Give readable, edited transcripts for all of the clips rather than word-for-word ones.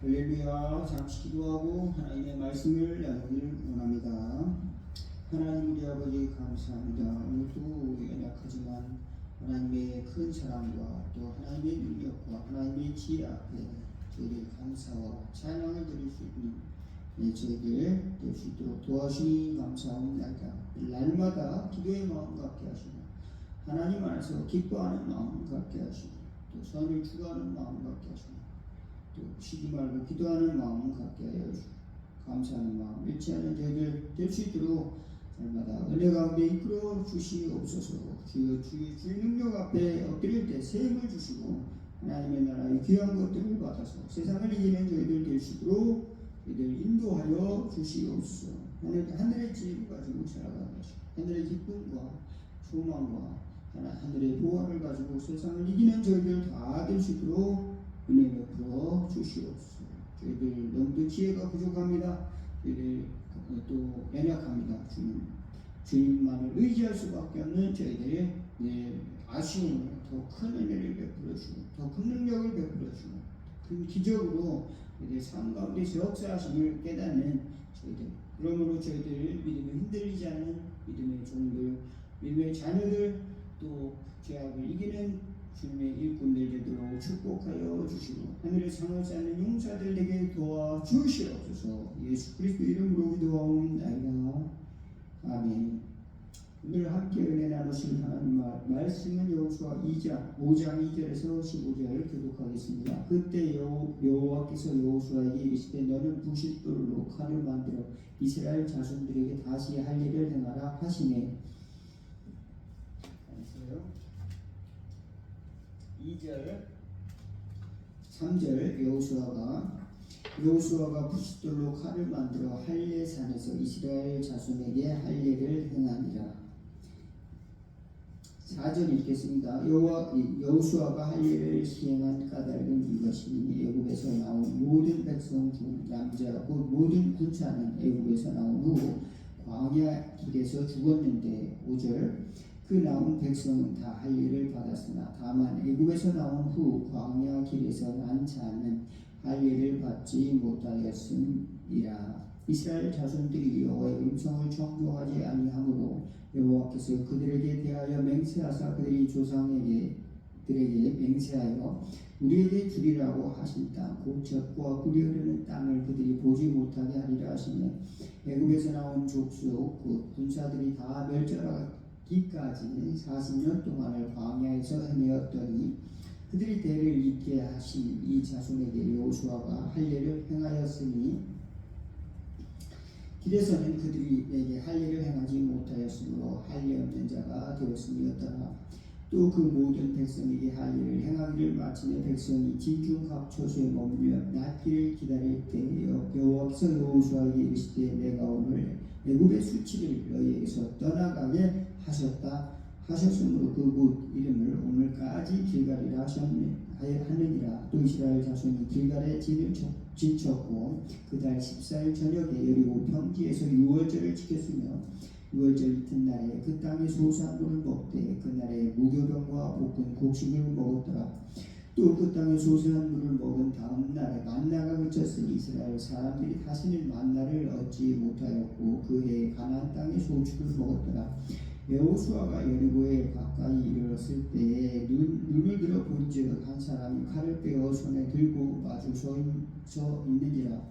할렐루야. 잠시 기도하고 하나님의 말씀을 나누기를 원합니다. 하나님 우리 아버지 감사합니다. 오늘도 연약하지만 하나님의 큰 사랑과 또 하나님의 능력과 하나님의 지혜 앞에 저희들 감사와 찬양을 드릴 수 있는 저희들 될 수 있도록 도와주시니 감사합니다. 날마다 기도의 마음 갖게 하시고 하나님 안에서 기뻐하는 마음 갖게 하시고 또 선을 추구하는 마음 갖게 하시고 또 쉬지 말고 기도하는 마음 갖게 하여 주시고 감사하는 마음 잃지 않는 저희들 될 수 있도록 날마다 은혜 가운데 이끌어 주시옵소서. 주의 능력 앞에 엎드릴 때 새 힘을 주시고 하나님의 나라의 귀한 것들을 받아서 세상을 이기는 저희들 될 수 있도록 저희들 인도하여 주시옵소서. 하늘의 지혜를 가지고 살아가는 것이 하늘의 기쁨과 소망과 하늘의 보화를 가지고 세상을 이기는 저희들 다 될 수 있도록 은혜 베풀어 주시옵소서. 저희들 너무도 지혜가 부족합니다. 저희들 또 연약합니다. 주님만을 의지할 수밖에 없는 저희들의 아쉬움을 더 큰 은혜를 베풀어 주시고 더 큰 능력을 베풀어 주시고 큰 기적으로 저희들 삶 가운데서 역사하심을 깨닫는 저희들, 그러므로 저희들 믿음에 흔들리지 않는 믿음의 종들, 믿음의 자녀들, 또 죄악을 이기는 주님의 일꾼들 되도록 축복하여 주시고 하늘의 상을 쌓는 용사들 되게 도와주시옵소서. 예수 그리스도 이름으로 기도하옵나이다. 아멘. 오늘 함께 은혜 나누실 하나님 말씀은 여호수아 5장 2절에서 15절 교독하겠습니다. 그때 여호와께서 여호수아에게 이르시되 너는 부싯돌로 칼을 만들어 이스라엘 자손들에게 다시 할 일을 행하라 하시네. 2절 3절 여호수아가 부싯돌로 칼을 만들어 할례산에서 이스라엘 자손에게 할례를 행하니라. 4절 읽겠습니다. 여호수아가 할례를 시행한 까닭은 이것이니 애굽에서 나온 모든 백성 중 남자 곧 모든 군사는 애굽에서 나온 후 광야 길에서 죽었는데 5절 그 나온 백성은 다 할례를 받았으나 다만 애굽에서 나온 후 광야 길에서 난 자는 할례를 받지 못하였음이라. 이스라엘 자손들이 여호와의 음성을 청종하지 아니하므로 여호와께서 그들에게 대하여 맹세하사 그들이 조상들에게 맹세하여 우리에게 주리라고 하신 땅 곧 젖과 꿀이 흐르는 땅을 그들이 보지 못하게 하리라 하시며 애굽에서 나온 족속 곧 군사들이 다 멸절하기까지 40년 동안을 광야에서 헤매었더니 그들이 대를 잇게 하신 이 자손에게 여호수아가 할례를 행하였으니 길에서는 그들에게 할례를 행하지 못하였으므로 할례 없는 자가 되었음이었더라. 또 그 모든 백성에게 할례를 행하기를 마침내 백성이 진중 각 처소에 머물며 낫기를 기다릴 때 여호와께서 여호수아에게 이르시되 내가 오늘 애굽의 수치를 너희에게서 떠나가게 하셨으므로 그곳 이름을 오늘까지 길갈이라 하느니라. 또 이스라엘 자손이 길갈에 진을 진쳤고 그달 14일 저녁에 여리고 평지에서 유월절을 지켰으며 유월절 이튿날에 그 땅의 소산물을 먹되 그날에 무교병과 볶은 곡식을 먹었더라. 또 그 땅의 소산물을 먹은 다음 날에 만나가 그쳤으니 이스라엘 사람들이 다시는 만나를 얻지 못하였고 그 해에 가나안 땅의 소축을 먹었더라. 여호수아가 여리고에 가까이 이르렀을 때에 눈을 들어 본즉 한 사람이 칼을 빼어 손에 들고 마주 서 있는지라.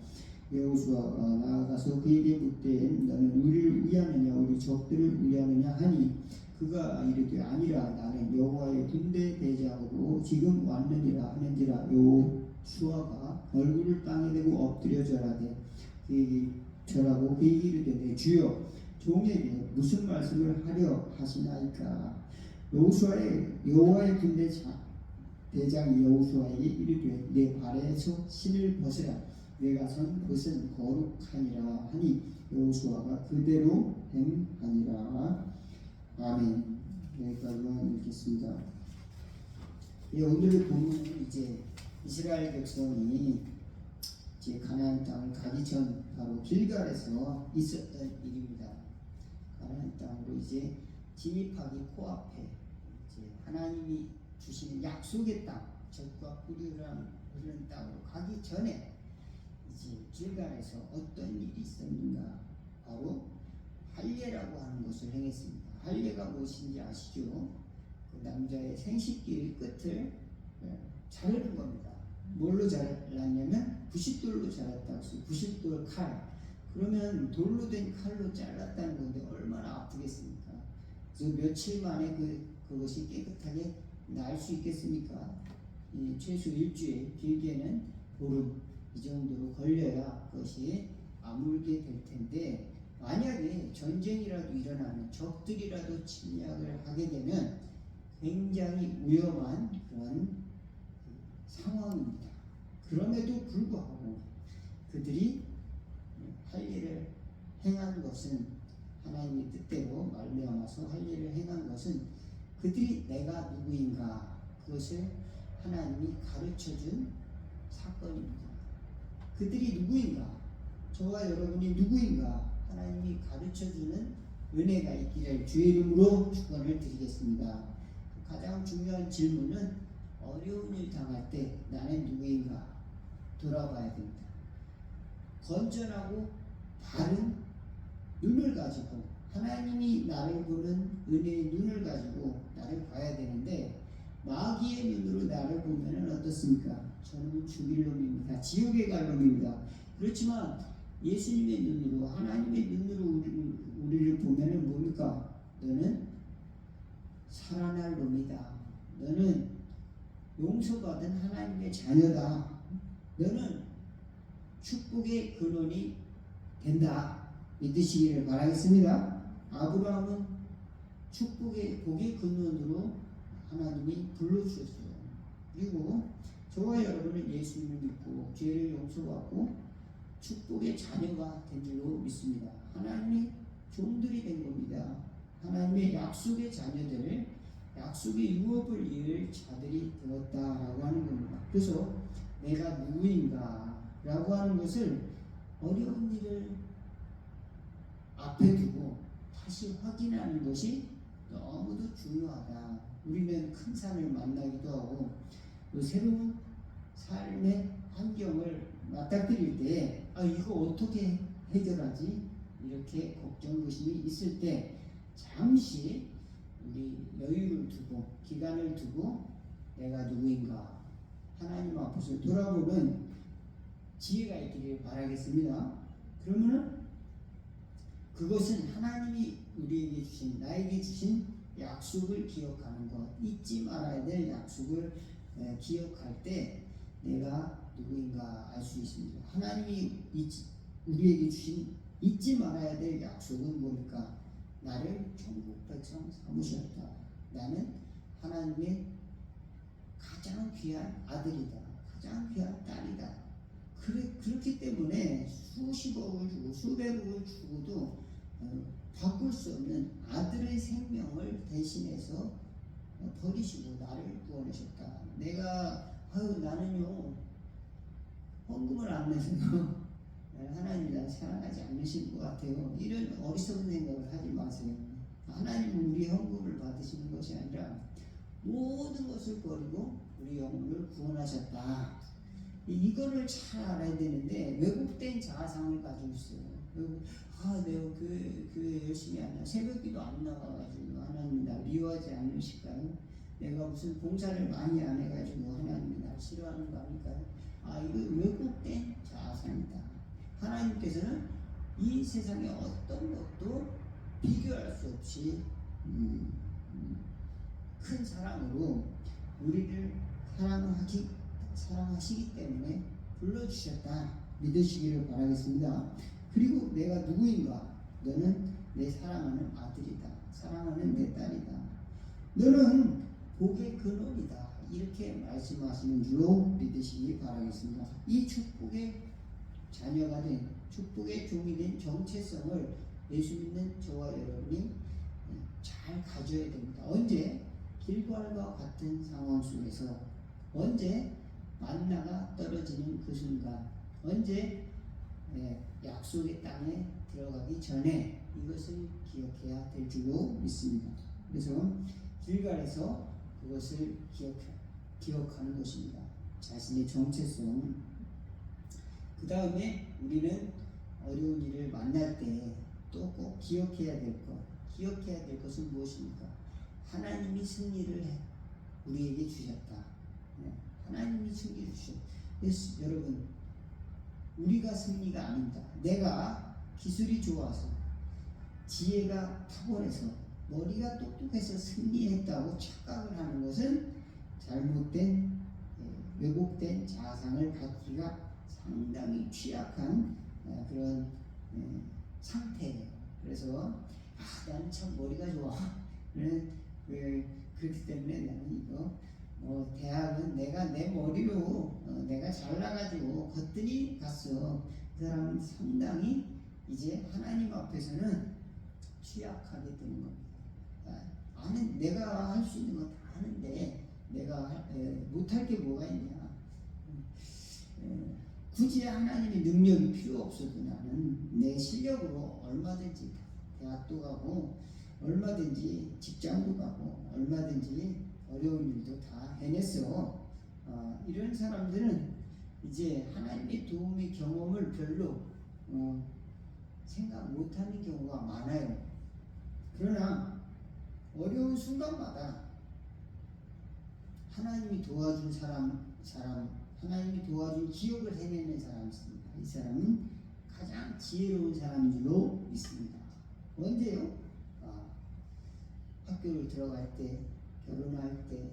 여호수아가 나아가서 그에게 묻되 너는 우리를 위하느냐 우리 적들을 위하느냐 하니 그가 이르되 아니라 나는 여호와의 군대 대장으로 지금 왔느니라 하는지라. 여호수아가 얼굴을 땅에 대고 엎드려 절하되 그에게 이르되 내 주여 종에게 무슨 말씀을 하려 하시나이까. 여호와의 군대 대장이 여호수아에게 이르되 내 발에서 신을 벗으라. 내가 선 것은 거룩하니라 하니 여호수아가 그대로 행하니라. 아멘. 여기까지만 읽겠습니다. 오늘의 본문은 이제 이스라엘 백성이 이제 가나안 땅을 가기 전 바로 길갈에서 있었던 일입니다. 가나안 땅으로 이제 진입하기 코앞에 이제 하나님이 주시는 약속의 땅, 젖과 꿀이 흐르는 땅으로 가기 전에 이제 길갈에서 어떤 일이 있었는가? 바로 할례라고 하는 것을 행했습니다. 할례가 무엇인지 아시죠? 그 남자의 생식기의 끝을 자르는 겁니다. 뭘로 잘랐냐면 부싯돌로 잘랐다고 했어요. 부싯돌 칼. 그러면 돌로 된 칼로 잘랐다는 건데 얼마나 아프겠습니까? 그래서 며칠 만에 그것이 깨끗하게 날 수 있겠습니까? 최소 일주일, 길게는 보름 이 정도로 걸려야 그것이 아물게 될 텐데, 만약에 전쟁이라도 일어나면 적들이라도 침략을 하게 되면 굉장히 위험한 그런 상황입니다. 그럼에도 불구하고 그들이 할례를 행한 것은, 하나님의 뜻대로 말미암아서 할례를 행한 것은 그들이 내가 누구인가 그것을 하나님이 가르쳐준 사건입니다. 그들이 누구인가, 저와 여러분이 누구인가 하나님이 가르쳐주는 은혜가 있기를 주의 이름으로 축원을 드리겠습니다. 가장 중요한 질문은 어려운 일 당할 때 나는 누구인가 돌아봐야 됩니다. 건전하고 바른 눈을 가지고, 하나님이 나를 보는 은혜의 눈을 가지고 나를 봐야 되는데, 마귀의 눈으로 나를 보면 어떻습니까? 저는 죽일 놈입니다. 지옥에 갈 놈입니다. 그렇지만 예수님의 눈으로, 하나님의 눈으로 우리를 보면 뭡니까? 너는 살아날 놈이다. 너는 용서받은 하나님의 자녀다. 너는 축복의 근원이 된다. 믿으시기를 바라겠습니다. 아브라함은 축복의 복의 근원으로 하나님이 불러주셨어요. 그리고 저와 여러분은 예수님을 믿고 죄를 용서받고 축복의 자녀가 된 줄로 믿습니다. 하나님의 종들이 된 겁니다. 하나님의 약속의 자녀들, 약속의 유업을 이을 자들이 되었다라고 하는 겁니다. 그래서 내가 누구인가 라고 하는 것을 어려운 일을 앞에 두고 다시 확인하는 것이 너무도 중요하다. 우리는 큰 산을 만나기도 하고 새로운 삶의 환경을 맞닥뜨릴 때 이거 어떻게 해결하지? 이렇게 걱정의심이 있을 때 잠시 우리 여유를 두고 기간을 두고 내가 누구인가 하나님 앞에서 돌아보는 지혜가 있기를 바라겠습니다. 그러면 그것은 하나님이 우리에게 주신, 나에게 주신 약속을 기억하는 것, 잊지 말아야 될 약속을 기억할 때 내가 누구인가 알 수 있습니다. 하나님이 우리에게 주신 잊지 말아야 될 약속은 뭡니까? 나를 천국 백성 삼으셨다. 나는 하나님의 가장 귀한 아들이다. 가장 귀한 딸이다. 그렇기 때문에 수십억을 주고 수백억을 주고도 바꿀 수 없는 아들의 생명을 대신해서 버리시고 나를 구원하셨다. 나는요 헌금을 안 내서요 하나님이 나를 사랑하지 않으실 것 같아요. 이런 어리석은 생각을 하지 마세요. 하나님은 우리 헌금을 받으시는 것이 아니라 모든 것을 버리고 우리 영혼을 구원하셨다. 이거를 잘 알아야 되는데 왜곡된 자아상을 가지고 있어요. 내가 교회 열심히 안 나, 새벽기도 안 나가가지고 하나님이 날 미워하지 않으실까요? 내가 무슨 봉사를 많이 안 해가지고 하나님이 날 싫어하는 거 아닐까요? 이거 왜곡된 자아상이다. 하나님께서는 이 세상의 어떤 것도 비교할 수 없이 큰 사랑으로 우리를 사랑하시기 때문에 불러주셨다. 믿으시기를 바라겠습니다. 그리고 내가 누구인가? 너는 내 사랑하는 아들이다. 사랑하는 내 딸이다. 너는 복의 근원이다. 이렇게 말씀하시는 줄로 믿으시기 바라겠습니다. 이 축복의 자녀가 된, 축복의 종이 된 정체성을 예수 믿는 저와 여러분이 잘 가져야 됩니다. 언제? 길갈과 같은 상황 속에서, 언제 만나가 떨어지는 그 순간, 언제 약속의 땅에 들어가기 전에 이것을 기억해야 될 줄로 믿습니다. 그래서 길갈에서 그것을 기억하는 것입니다. 자신의 정체성. 그 다음에 우리는 어려운 일을 만날 때 또 꼭 기억해야 될 것은 무엇입니까? 하나님이 승리를 우리에게 주셨다. 하나님이 승리를 주셨다. 그래서 여러분, 우리가 승리가 아닙니다. 내가 기술이 좋아서, 지혜가 탁월해서, 머리가 똑똑해서 승리했다고 착각을 하는 것은 잘못된, 왜곡된 자상을 갖기가 상당히 취약한 그런 상태예요. 그래서 나는 참 머리가 좋아. 그렇기 때문에 나는 이거 대학은 내가 내 머리로 내가 잘나가지고 거뜬히 갔어. 그 사람은 상당히 이제 하나님 앞에서는 취약하게 되는 겁니다. 아는 내가 할 수 있는 거 다 하는데 내가 못할 게 뭐가 있냐. 굳이 하나님의 능력이 필요 없어도 나는 내 실력으로 얼마든지 대학도 가고 얼마든지 직장도 가고 얼마든지 어려운 일도 다 해냈어. 이런 사람들은 이제 하나님의 도움의 경험을 별로 생각 못하는 경우가 많아요. 그러나 어려운 순간마다 하나님이 도와준 사람 하나님이 도와준 기억을 해내는 사람이 있습니다. 이 사람은 가장 지혜로운 사람인 줄로 믿습니다. 언제요? 학교를 들어갈 때, 결혼할 때,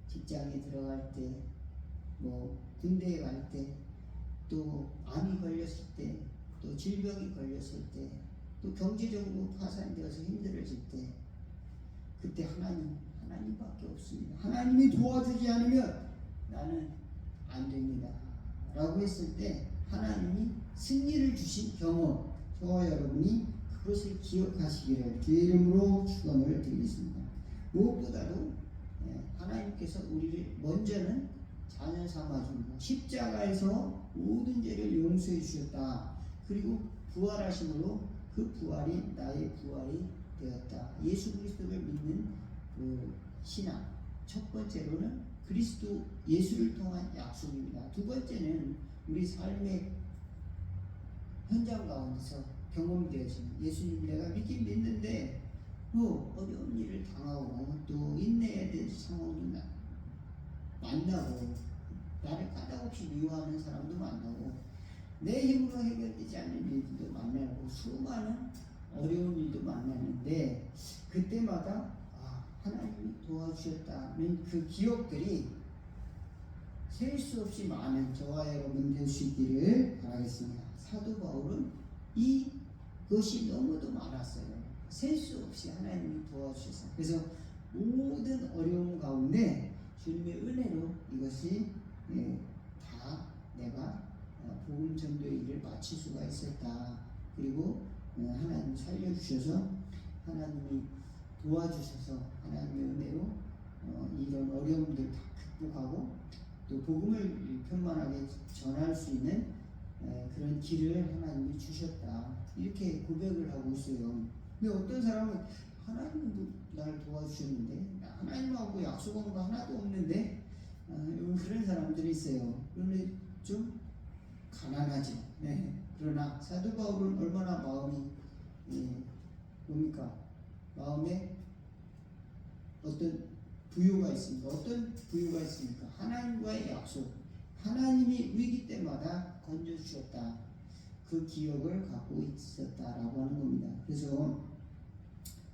직장에 들어갈 때, 군대에 갈 때, 또 암이 걸렸을 때, 또 질병이 걸렸을 때, 또 경제적으로 파산되어서 힘들어질 때, 그때 하나님밖에 없습니다. 하나님이 도와주지 않으면 나는 안 됩니다. 라고 했을 때 하나님이 승리를 주신 경험, 저와 여러분이 그것을 기억하시기를 주의 이름으로 축원을 드리겠습니다. 무엇보다도 하나님께서 우리를 먼저는 자녀 삼아주고 십자가에서 모든 죄를 용서해 주셨다. 그리고 부활하심으로 그 부활이 나의 부활이 되었다. 예수 그리스도를 믿는 그 신앙. 첫 번째로는 그리스도 예수를 통한 약속입니다. 두 번째는 우리 삶의 현장 가운데서 경험되어지는 예수님 내가 믿긴 믿는데 어려운 일을 당하고 또 인내해야 될 상황도 만나고 나를 까닭없이 미워하는 사람도 만나고 내 힘으로 해결되지 않는 일들도 만나고 수많은 어려운 일도 만나는데 그때마다 하나님이 도와주셨다는 그 기억들이 셀 수 없이 많은 저와 여러분 될 수 있기를 바라겠습니다. 사도 바울은 이것이 너무도 많았어요. 셀 수 없이 하나님이 도와주셔서 그래서 모든 어려움 가운데 주님의 은혜로 이것이 다 내가 복음 전도의 일을 마칠 수가 있었다. 그리고 하나님 살려주셔서 하나님이 도와주셔서 하나님의 은혜로 이런 어려움들 다 극복하고 또 복음을 편만하게 전할 수 있는 그런 길을 하나님이 주셨다. 이렇게 고백을 하고 있어요. 근데 어떤 사람은 하나님은 나를 도와주셨는데 하나님하고 약속한 거 하나도 없는데 그런 사람들이 있어요. 그런데 좀 가난하죠. 그러나 사도 바울은 얼마나 마음이 뭡니까? 마음에 어떤 부유가 있습니까? 어떤 부유가 있습니까? 하나님과의 약속. 하나님이 위기 때마다 건져주셨다. 그 기억을 갖고 있었다라고 하는 겁니다. 그래서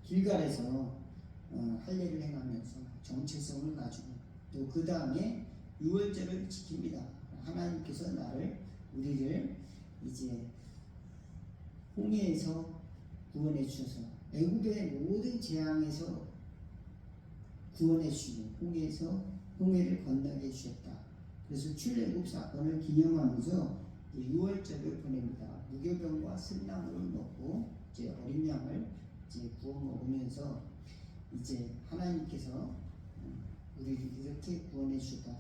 길갈에서 할례를 행하면서 정체성을 가지고 또 그 다음에 유월절을 지킵니다. 하나님께서 우리를 이제 홍해에서 구원해 주셔서 애굽의 모든 재앙에서 구원해 주시고 홍해를 건너게 해주셨다. 그래서 출애굽 사건을 기념하면서 유월절을 보냅니다. 무교병과 쓴나물을 먹고 이제 어린 양을 이제 구워 먹으면서 이제 하나님께서 우리를 이렇게 구원해 주셨다.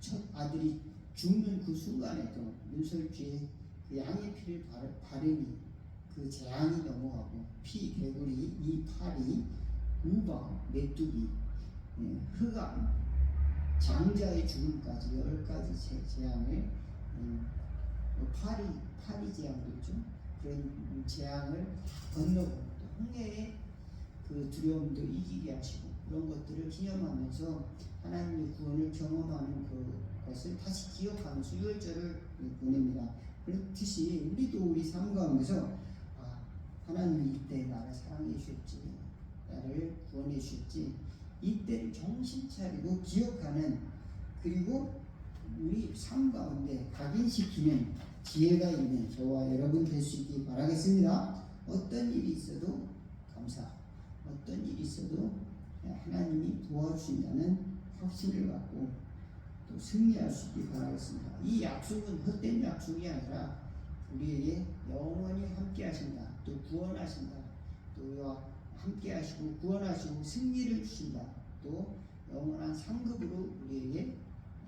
첫 아들이 죽는 그 순간에도 문설주에 그 양의 피를 바르니 그 재앙이 넘어가고 피, 개구리, 이 파리, 우방, 메뚜기, 흑암, 장자의 죽음까지 10가지 재앙을 파리 재앙도 있죠. 그런 재앙을 건너고 또 홍해의 그 두려움도 이기게 하시고 그런 것들을 기념하면서 하나님의 구원을 경험하는 그것을 다시 기억하면서 유월절을 보냅니다. 그렇듯이 우리도 우리 삶 가운데서 하나님이 이때 나를 사랑해 주셨지, 나를 구원해 주셨지, 이때를 정신 차리고 기억하는, 그리고 우리 삶 가운데 각인시키는 지혜가 있는 저와 여러분 될 수 있기 바라겠습니다. 어떤 일이 있어도 감사, 어떤 일이 있어도 하나님이 도와주신다는 확신을 갖고 또 승리할 수 있기 바라겠습니다. 이 약속은 헛된 약속이 아니라 우리에게 영원히 함께 하신다, 또 구원하신다, 또 우리와 함께 하시고 구원하시고 승리를 주신다, 또 영원한 상급으로 우리에게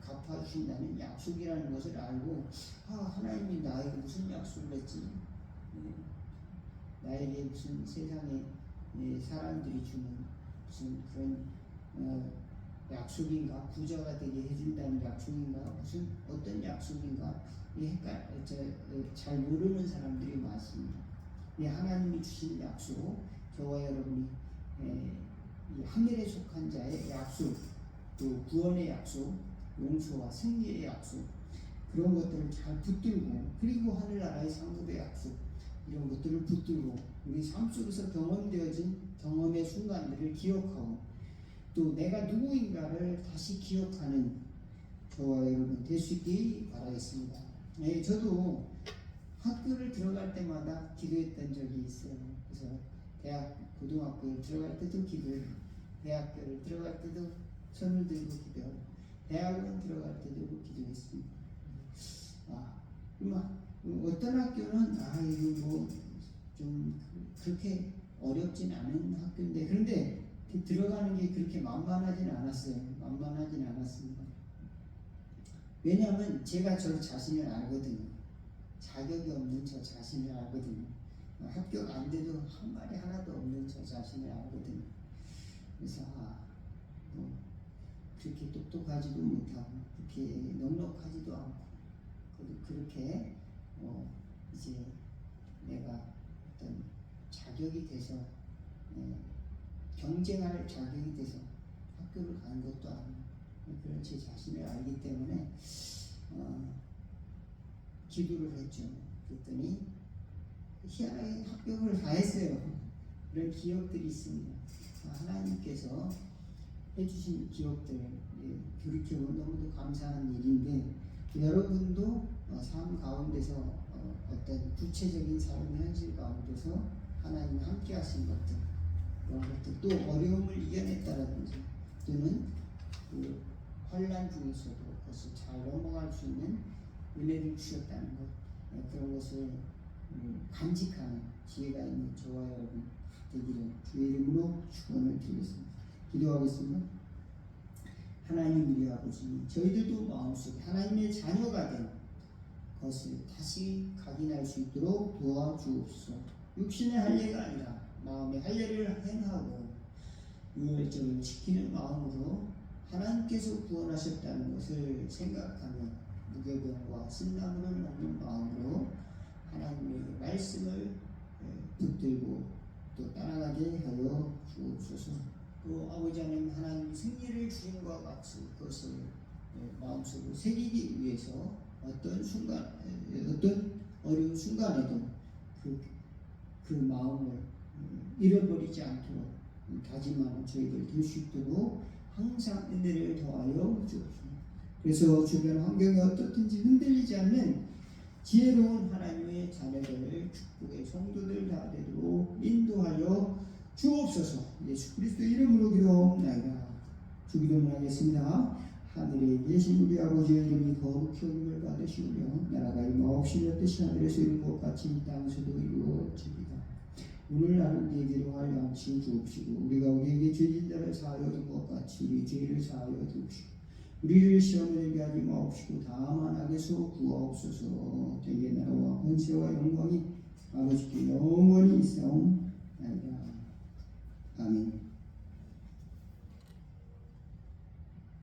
갚아주신다는 약속이라는 것을 알고 하나님이 나에게 무슨 약속을 했지, 나에게 무슨 세상에 사람들이 주는 무슨 그런 약속인가, 부자가 되게 해준다는 약속인가, 무슨 어떤 약속인가, 잘 모르는 사람들이 많습니다. 하나님이 주신 약속, 저와 여러분이 이 하늘에 속한 자의 약속, 또 구원의 약속, 용서와 승리의 약속, 그런 것들을 잘 붙들고, 그리고 하늘나라의 상급의 약속, 이런 것들을 붙들고 우리 삶 속에서 경험되어진 경험의 순간들을 기억하고 또 내가 누구인가를 다시 기억하는 저와 여러분 될 수 있기 바라겠습니다. 저도 학교를 들어갈 때마다 기도했던 적이 있어요. 그래서 고등학교에 들어갈 때도 기도해요. 대학교를 들어갈 때도 손을 들고 기도하고 대학원 들어갈 때도 기도했습니다. 어떤 학교는 이거 좀 그렇게 어렵진 않은 학교인데, 그런데 들어가는 게 그렇게 만만하진 않았어요. 만만하진 않았습니다. 왜냐하면 제가 저 자신을 알거든요. 자격이 없는 저 자신을 알거든요. 합격 안 돼도 한 말이 하나도 없는 저 자신을 알거든요. 그래서 그렇게 똑똑하지도 못하고 그렇게 넉넉하지도 않고 그렇게 이제 내가 어떤 자격이 돼서 경쟁할 자격이 돼서 학교를 가는 것도 아니고 그런 제 자신을 알기 때문에 기도를 했죠. 그랬더니 희한하게 합격을 다 했어요. 그런 기억들이 있습니다. 하나님께서 해주신 기억들 돌이켜보면 너무도 감사한 일인데, 여러분도 삶 가운데서 어떤 구체적인 삶의 현실 가운데서 하나님 함께 하신 것들, 그런 것들, 또 어려움을 이겨냈다라든지 또는 그 환난 중에서도 그것을 잘 넘어갈 수 있는 은혜를 주셨다는 것, 그런 것을 간직하는 지혜가 있는 저와 여러분 되기를 주의 이름으로 축원을 드리겠습니다. 기도하겠습니다. 하나님 우리 아버지, 저희들도 마음속에 하나님의 자녀가 된 것을 다시 각인할 수 있도록 도와주옵소서. 육신의 할례가 아니라 마음의 할례를 행하고 유월절을 지키는 마음으로 하나님께서 구원하셨다는 것을 생각하며 무교병과 쓴나물을 먹는 마음으로 하나님의 말씀을 붙들고 또 따라가게 하여 주옵소서. 또 아버지 하나님, 하나님 승리를 주신 것과 같이 그것을 마음속으로 새기기 위해서 어떤 어려운 순간에도 그 마음을 잃어버리지 않도록 다짐하는 저희들 될 수 있도록 항상 은혜를 더하여 주옵소서. 그래서 주변 환경이 어떻든지 흔들리지 않는 지혜로운 하나님의 자녀들, 축복의 성도들 다 되도록 인도하여 주옵소서. 예수 그리스도 이름으로 기도하옵나이다. 주기도문 하겠습니다. 하늘에 계신 우리 아버지의 이름이 거룩히 여김을 받으시오며 나라가 임하옵시며 뜻이 하늘에서 이룬 것 같이 이 땅에서도 이루어지리이다. 오늘 나를 내게로 할 양식을 주옵시고 우리가 우리에게 죄진 자를 사하여 준 것 같이 우리 죄를 사하여 주옵시고 우리를 시험에 들게 하지 마옵시고 다만 악에서 구하옵소서. 대개 나라와 권세와 영광이 아버지께 영원히 있사옵나이다. 아멘.